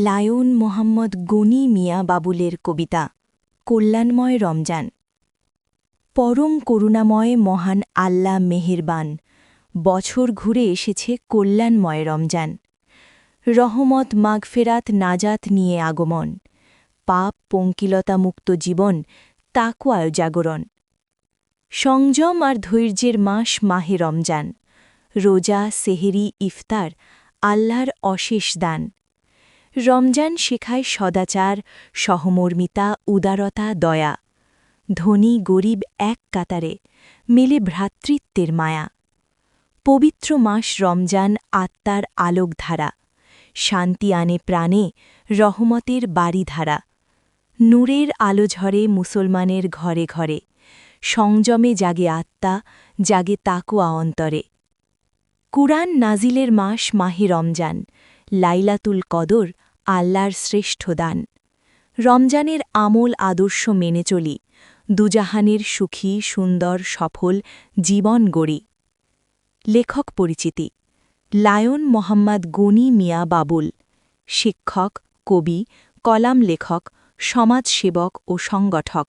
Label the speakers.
Speaker 1: Lion Mohammad Gani মিয়া বাবুলের কবিতা কল্যাণময় রমজান। পরম করুণাময় মহান আল্লাহ মেহেরবান, বছর ঘুরে এসেছে কল্যাণময় রমজান। রহমত মাগফেরাত নাজাত নিয়ে আগমন, পাপ পঙ্কিলতামুক্ত জীবন, তাকওয়ায় জাগরণ। সংযম আর ধৈর্যের মাস মাহে রমজান, রোজা সেহেরি ইফতার আল্লাহর অশেষ দান। রমজান শেখায় সদাচার, সহমর্মিতা, উদারতা, দয়া। ধনী গরিব এক কাতারে, মেলে ভ্রাতৃত্বের মায়া। পবিত্র মাস রমজান আত্মার আলোকধারা, শান্তি আনে প্রাণে, রহমতের বাড়িধারা। নূরের আলো ঝরে মুসলমানের ঘরে ঘরে, সংযমে জাগে আত্মা, জাগে তাকওয়া অন্তরে। কুরআন নাজিলের মাস মাহে রমজান, লাইলাতুল কদর আল্লাহর শ্রেষ্ঠ দান। রমজানের আমল আদর্শ মেনে চলি, দুজাহানের সুখী সুন্দর সফল জীবন গড়ি। লেখক পরিচিতি: লায়ন মোহাম্মদ গনি মিয়া বাবুল, শিক্ষক, কবি, কলাম লেখক, সমাজসেবক ও সংগঠক।